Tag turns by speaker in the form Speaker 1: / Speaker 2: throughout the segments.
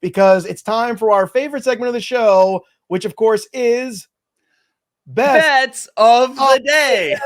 Speaker 1: because it's time for our favorite segment of the show, which of course is
Speaker 2: Bets of the day.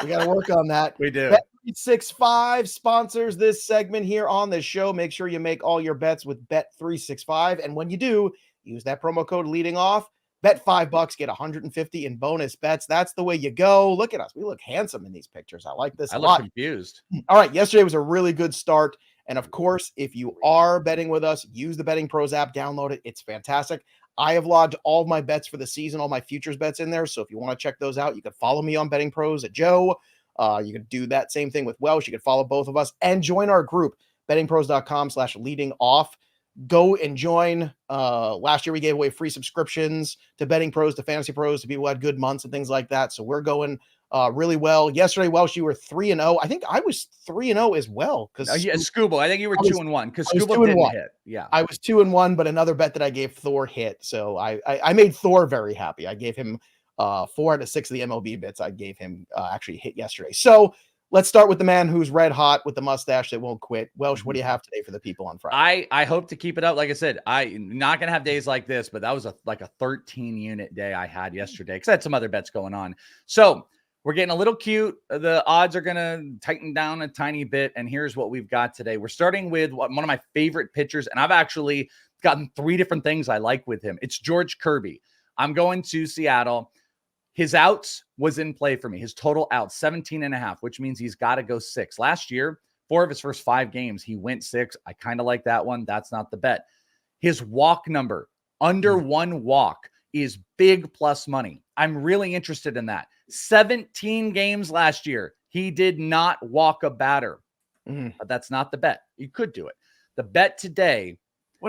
Speaker 1: We got to work on that.
Speaker 2: We do.
Speaker 1: Bet365 sponsors this segment here on the show. Make sure you make all your bets with Bet365. And when you do, use that promo code leading off. Bet $5, get 150 in bonus bets. That's the way you go. Look at us. We look handsome in these pictures. I like this a lot.
Speaker 2: I look confused.
Speaker 1: All right. Yesterday was a really good start. And of course, if you are betting with us, use the BettingPros app, download it. It's fantastic. I have logged all of my bets for the season, all my futures bets in there. So if you want to check those out, you can follow me on BettingPros at Joe. You can do that same thing with Welsh. You can follow both of us and join our group, bettingpros.com/leading off. Go and join. Last year we gave away free subscriptions to Betting Pros, to Fantasy Pros, to people who had good months and things like that. So we're going really well. Yesterday, Welsh, you were 3-0. I think I was 3-0 as well.
Speaker 2: Scooble. I think you were 2-1 because Scooble didn't hit. Yeah,
Speaker 1: I was 2-1, but another bet that I gave Thor hit. So I made Thor very happy. I gave him 4 out of 6 of the MLB bets I gave him actually hit yesterday. So let's start with the man who's red hot with the mustache that won't quit. Welsh, what do you have today for the people on Friday?
Speaker 2: I hope to keep it up. Like I said, I'm not going to have days like this, but that was like a 13-unit day I had yesterday because I had some other bets going on. So we're getting a little cute. The odds are going to tighten down a tiny bit. And here's what we've got today. We're starting with one of my favorite pitchers, and I've actually gotten 3 different things I like with him. It's George Kirby. I'm going to Seattle. His outs was in play for me. His total outs, 17.5, which means he's got to go 6. Last year, 4 of his first 5 games, he went 6. I kind of like that one. That's not the bet. His walk number, under 1 walk, is big plus money. I'm really interested in that. 17 games last year, he did not walk a batter. But that's not the bet. You could do it. The bet today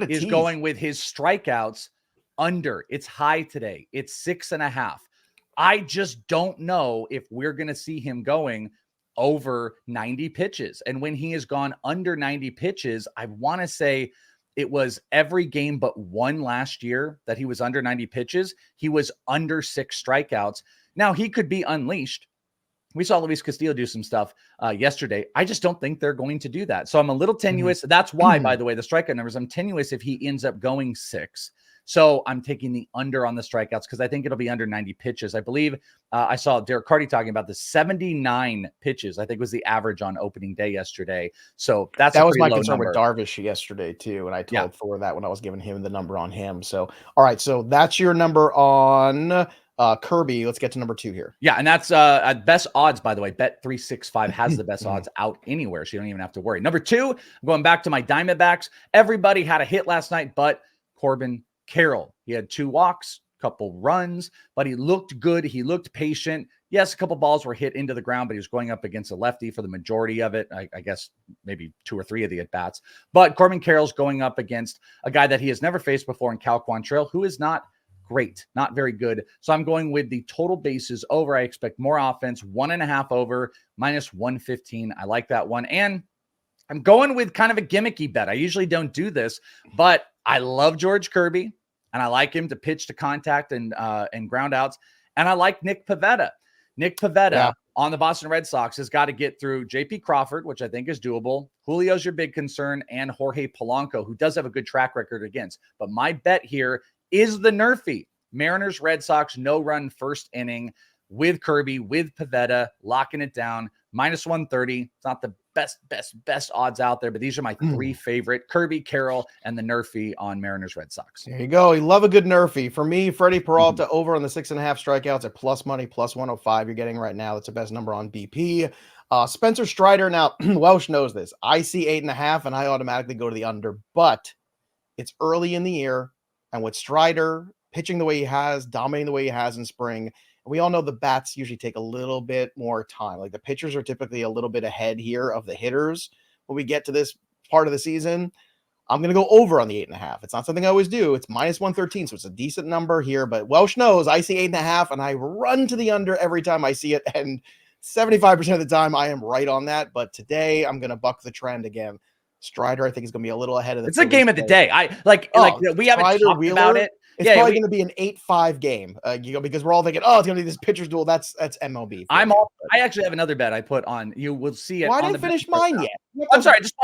Speaker 2: is going with his strikeouts under. It's high today. It's 6.5. I just don't know if we're going to see him going over 90 pitches. And when he has gone under 90 pitches, I want to say it was every game but 1 last year that he was under 90 pitches. He was under 6 strikeouts. Now, he could be unleashed. We saw Luis Castillo do some stuff yesterday. I just don't think they're going to do that. So I'm a little tenuous. That's why, by the way, the strikeout numbers, I'm tenuous if he ends up going 6. So I'm taking the under on the strikeouts because I think it'll be under 90 pitches. I believe I saw Derek Carty talking about the 79 pitches, I think was the average on opening day yesterday. So that was my concern
Speaker 1: with Darvish yesterday too. And I told Thor that when I was giving him the number on him. So, all right. So that's your number on Kirby. Let's get to number 2 here.
Speaker 2: Yeah. And that's best odds, by the way. Bet365 has the best odds out anywhere. So you don't even have to worry. Number 2, I'm going back to my Diamondbacks. Everybody had a hit last night, but Corbin Carroll. He had 2 walks, couple runs, but he looked good. He looked patient. Yes, a couple balls were hit into the ground, but he was going up against a lefty for the majority of it. I guess maybe 2 or 3 of the at-bats. But Corbin Carroll's going up against a guy that he has never faced before in Cal Quantrill, who is not great, not very good. So I'm going with the total bases over. I expect more offense, 1.5 over, minus 115. I like that one. And I'm going with kind of a gimmicky bet. I usually don't do this, but I love George Kirby, and I like him to pitch to contact and ground outs. And I like Nick Pivetta. Nick Pivetta on the Boston Red Sox has got to get through J.P. Crawford, which I think is doable. Julio's your big concern, and Jorge Polanco, who does have a good track record against. But my bet here is the Nerfy. Mariners, Red Sox, no-run first inning with Kirby, with Pivetta, locking it down, minus 130. It's not the best odds out there, but these are my 3 favorite: Kirby, Carroll, and the Nerfy on Mariners, Red Sox.
Speaker 1: There you go. You love a good Nerfy. For me, Freddie Peralta over on the 6.5 strikeouts at plus money, plus 105 you're getting right now. That's the best number on BP. Spencer Strider. Now, Welsh knows this. I see 8.5 and I automatically go to the under, but it's early in the year. And with Strider pitching the way he has, dominating the way he has in spring, we all know the bats usually take a little bit more time. Like the pitchers are typically a little bit ahead here of the hitters when we get to this part of the season. I'm going to go over on the 8.5. It's not something I always do. It's minus 113. So it's a decent number here, but Welsh knows I see 8.5 and I run to the under every time I see it. And 75% of the time I am right on that. But today I'm going to buck the trend again. Strider, I think, is going to be a little ahead of the.
Speaker 2: It's a game of the day. We haven't talked about it.
Speaker 1: It's probably going to be an 8-5 game, because we're all thinking, oh, it's going to be this pitcher's duel. That's MLB.
Speaker 2: I actually have another bet I put on. You will see it.
Speaker 1: Why
Speaker 2: didn't
Speaker 1: I finish mine yet?
Speaker 2: I'm sorry. I just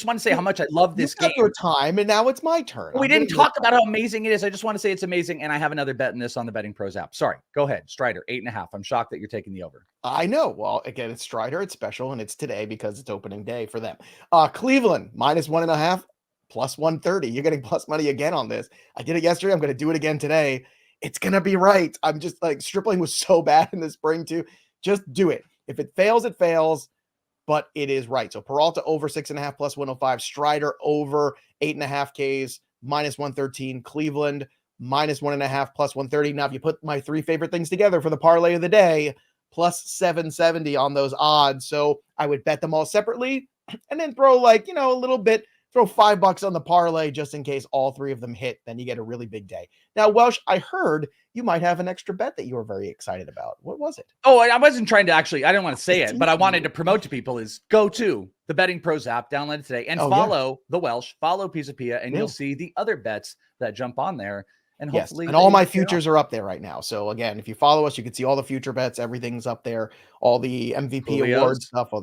Speaker 2: wanted to say how much I love this game.
Speaker 1: Your time, and now it's my turn.
Speaker 2: We didn't talk about how amazing it is. I just want to say it's amazing, and I have another bet in this on the Betting Pros app. Sorry, go ahead, Strider, 8.5. I'm shocked that you're taking the over.
Speaker 1: I know. Well, again, it's Strider. It's special, and it's today because it's opening day for them. Cleveland -1.5. plus 130. You're getting plus money again on this. I did it yesterday. I'm going to do it again today. It's going to be right. I'm just like, stripling was so bad in the spring too. Just do it. If it fails, it fails, but it is right. So Peralta over 6.5 plus 105. Strider over 8.5 Ks -113. Cleveland -1.5 plus 130. Now, if you put my three favorite things together for the parlay of the day, plus 770 on those odds. So I would bet them all separately and then throw a little bit. Throw $5 on the parlay just in case all three of them hit. Then you get a really big day. Now, Welsh, I heard you might have an extra bet that you were very excited about. What was it?
Speaker 2: Oh, I wasn't trying to I didn't want to say it, but I wanted to promote to people is go to the Betting Pros app, download it today, and follow the Welsh, follow Pisapia, and you'll see the other bets that jump on there. And hopefully,
Speaker 1: and all my futures are up there right now. So again, if you follow us, you can see all the future bets. Everything's up there. All the MVP award stuff, all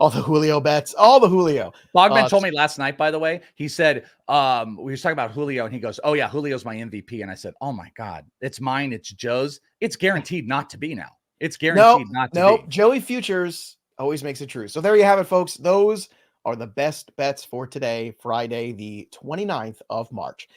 Speaker 1: the Julio bets, all the Julio.
Speaker 2: Bogman told me last night, by the way, he said, we were talking about Julio and he goes, oh yeah, Julio's my MVP. And I said, oh my God, it's mine. It's Joe's. It's guaranteed not to be now. It's guaranteed not to be.
Speaker 1: Joey Futures always makes it true. So there you have it, folks. Those are the best bets for today, Friday, the 29th of March.